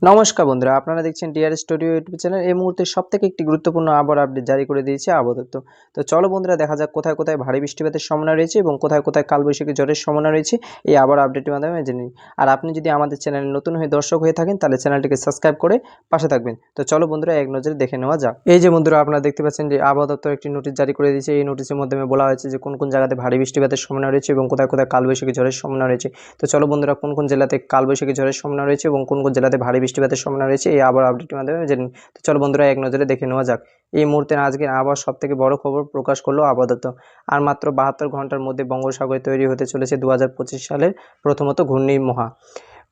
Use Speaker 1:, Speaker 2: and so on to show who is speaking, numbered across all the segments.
Speaker 1: নমস্কার বন্ধুরা, আপনারা দেখছেন ডিআর স্টুডিও ইউটিউব চ্যানেল। এই মুহূর্তে সবথেকে একটি গুরুত্বপূর্ণ আবহাওয়ার আপডেট জারি করে দিয়েছে আবহাওয়া দপ্তর। তো চলো বন্ধুরা, দেখা যাক কোথায় কোথায় ভারী বৃষ্টিপাতের সম্ভাবনা রয়েছে এবং কোথায় কোথায় কালবৈশাখী ঝড়ের সম্ভাবনা রয়েছে এই আবহাওয়ার আপডেটের মাধ্যমে জেনে নিই। আর আপনি যদি আমাদের চ্যানেলে নতুন হয়ে দর্শক হয়ে থাকেন তাহলে চ্যানেলটিকে সাবস্ক্রাইব করে পাশে থাকবেন। তো চলো বন্ধুরা, এক নজরে দেখে নেওয়া যাক। এই যে বন্ধুরা, আপনারা দেখতে পাচ্ছেন যে আবহাওয়া দপ্তর একটি নোটিশ জারি করে দিয়েছে। এই নোটিশের মাধ্যমে বলা হয়েছে যে কোন কোন জায়গাতে ভারী বৃষ্টিপাতের সম্ভাবনা রয়েছে এবং কোথায় কোথায় কালবৈশাখী ঝড়ের সম্ভাবনা রয়েছে। তো চলো বন্ধুরা, কোন কোন জেলাতে কালবৈশাখী ঝড়ের সম্ভাবনা রয়েছে এবং কোন কোন জেলাতে ভারী বৃষ্টিপাতের সম্ভাবনা রয়েছে এই আবহাওয়ার আপডেটের মাধ্যমে জেনে নিই। তো চলো বন্ধুরা, এক নজরে দেখে নেওয়া যাক। এই মুহূর্তে আজকের আবহাওয়ার সবথেকে বড় খবর প্রকাশ করলো আবহাওয়া দপ্তর। আর মাত্র 72 ঘন্টার মধ্যে বঙ্গোপসাগরে তৈরি হতে চলেছে 2025 সালের প্রথমত ঘূর্ণি মহা।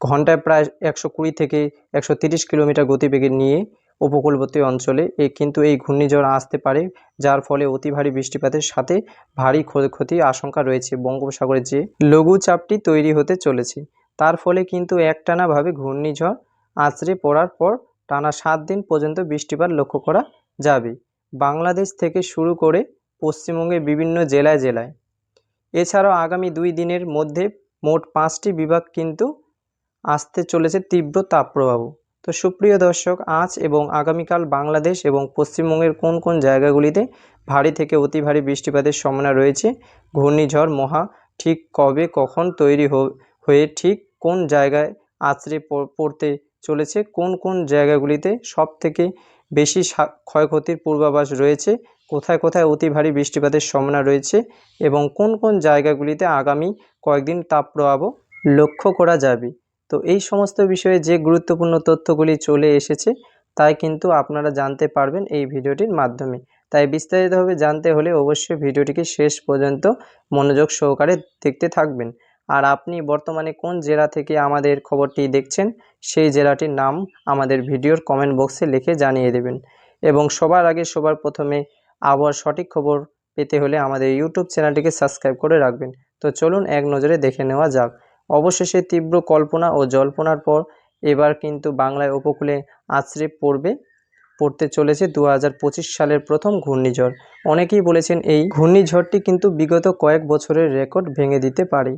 Speaker 1: ঘন্টায় প্রায় 120 থেকে 130 কিলোমিটার গতিবেগে নিয়ে উপকূলবর্তী অঞ্চলে কিন্তু এই ঘূর্ণিঝড় আসতে পারে, যার ফলে অতি ভারী বৃষ্টিপাতের সাথে ভারী ক্ষয়ক্ষতির আশঙ্কা রয়েছে। বঙ্গোপসাগরে যে লঘুচাপটি তৈরি হতে চলেছে তার ফলে কিন্তু একটানাভাবে ঘূর্ণিঝড় আছড়ে পড়ার পর টানা 7 দিন পর্যন্ত বৃষ্টিপাত লক্ষ্য করা যাবে বাংলাদেশ থেকে শুরু করে পশ্চিমবঙ্গের বিভিন্ন জেলায় জেলায়। এছাড়াও আগামী 2 দিনের মধ্যে মোট 5টি বিভাগ কিন্তু আসতে চলেছে তীব্র তাপপ্রবাহ। তো সুপ্রিয় দর্শক, আজ এবং আগামীকাল বাংলাদেশ এবং পশ্চিমবঙ্গের কোন কোন জায়গাগুলিতে ভারী থেকে অতি ভারী বৃষ্টিপাতের সম্ভাবনা রয়েছে, ঘূর্ণিঝড় মহা ঠিক কবে কখন তৈরি হয়ে ঠিক কোন জায়গায় আছড়ে পড়তে চলেছে, কোন কোন জায়গাগুলিতে সবথেকে বেশি ক্ষয়ক্ষতির পূর্বাভাস রয়েছে, কোথায় কোথায় অতি ভারী বৃষ্টিপাতের সম্ভাবনা রয়েছে এবং কোন কোন জায়গাগুলিতে আগামী কয়েকদিন তাপপ্রবাহ লক্ষ্য করা যাবে। তো এই সমস্ত বিষয়ে যে গুরুত্বপূর্ণ তথ্যগুলি চলে এসেছে তাই কিন্তু আপনারা জানতে পারবেন এই ভিডিওটির মাধ্যমে। তাই বিস্তারিতভাবে জানতে হলে অবশ্যই ভিডিওটিকে শেষ পর্যন্ত মনোযোগ সহকারে দেখতে থাকবেন। আর আপনি বর্তমানে কোন জেলা থেকে আমাদের খবরটি দেখছেন সেই জেলাটির নাম আমাদের ভিডিওর কমেন্ট বক্সে লিখে জানিয়ে দেবেন। এবং সবার আগে সবার প্রথমে আবহাওয়ার সঠিক খবর পেতে হলে আমাদের ইউটিউব চ্যানেলটিকে সাবস্ক্রাইব করে রাখবেন। তো চলুন এক নজরে দেখে নেওয়া যাক। অবশেষে তীব্র কল্পনা ও জল্পনার পর এবার কিন্তু বাংলায় উপকূলে আছড়ে পড়তে চলেছে 2025 সালের প্রথম ঘূর্ণিঝড়। অনেকেই বলেছেন এই ঘূর্ণিঝড়টি কিন্তু বিগত কয়েক বছরের রেকর্ড ভেঙে দিতে পারে।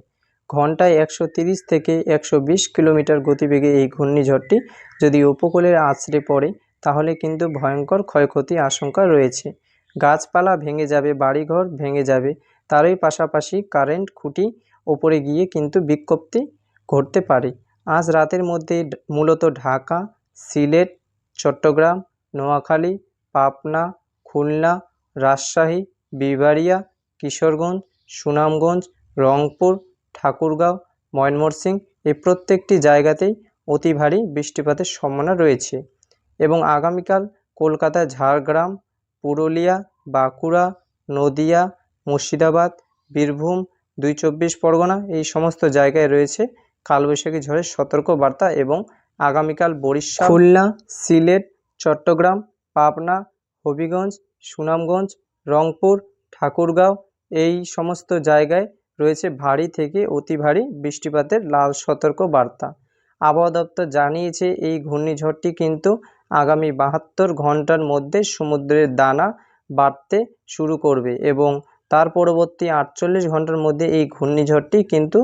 Speaker 1: ঘন্টায় 130 থেকে 120 কিলোমিটার গতিবেগে এই ঘূর্ণিঝড়টি যদি উপকূলে আছড়ে পড়ে তাহলে কিন্তু ভয়ঙ্কর ক্ষয়ক্ষতির আশঙ্কা রয়েছে। গাছপালা ভেঙে যাবে, বাড়িঘর ভেঙে যাবে, তারই পাশাপাশি কারেন্ট খুঁটি ওপরে গিয়ে কিন্তু বিক্ষিপ্তি ঘটতে পারে। আজ রাতের মধ্যে মূলত ঢাকা, সিলেট, চট্টগ্রাম, নোয়াখালী, পাবনা, খুলনা, রাজশাহী, বিবাড়িয়া, কিশোরগঞ্জ, সুনামগঞ্জ, রংপুর, ঠাকুরগাঁও, ময়মনসিংহ এই প্রত্যেকটি জায়গাতেই অতি ভারী বৃষ্টিপাতের সম্ভাবনা রয়েছে। এবং আগামীকাল কলকাতা, ঝাড়গ্রাম, পুরুলিয়া, বাঁকুড়া, নদিয়া, মুর্শিদাবাদ, বীরভূম, 2 চব্বিশ পরগনা এই সমস্ত জায়গায় রয়েছে কালবৈশাখী ঝড়ের সতর্ক বার্তা। এবং আগামীকাল বরিশাল, খুলনা, সিলেট, চট্টগ্রাম, পাবনা, হবিগঞ্জ, সুনামগঞ্জ, রংপুর, ঠাকুরগাঁও এই সমস্ত জায়গায় রয়েছে ভারী থেকে অতি ভারী বৃষ্টিপাতের লাল সতর্ক বার্তা। আবহাওয়া দপ্তর জানিয়েছে এই ঘূর্ণিঝড়টি কিন্তু আগামী 72 ঘন্টার মধ্যে সমুদ্রের দানা বাড়তে শুরু করবে এবং তার পরবর্তী 48 ঘন্টার মধ্যে এই ঘূর্ণিঝড়টি কিন্তু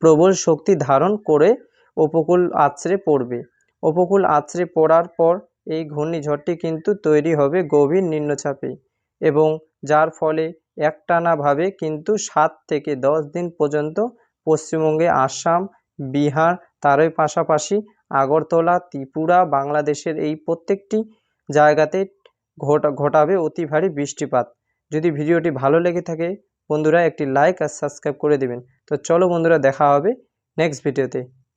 Speaker 1: প্রবল শক্তি ধারণ করে উপকূল আছড়ে পড়বে। উপকূল আছড়ে পড়ার পর এই ঘূর্ণিঝড়টি কিন্তু তৈরি হবে গভীর নিম্নচাপে এবং যার ফলে একটানাভাবে কিন্তু 7 থেকে 10 দিন পর্যন্ত পশ্চিমবঙ্গে, আসাম, বিহার, তারই পাশাপাশি আগরতলা, ত্রিপুরা, বাংলাদেশের এই প্রত্যেকটি জায়গাতে ঘটাবে অতি ভারী বৃষ্টিপাত। যদি ভিডিওটি ভালো লেগে থাকে বন্ধুরা একটি লাইক আর সাবস্ক্রাইব করে দেবেন। তো চলো বন্ধুরা, দেখা হবে নেক্সট ভিডিওতে।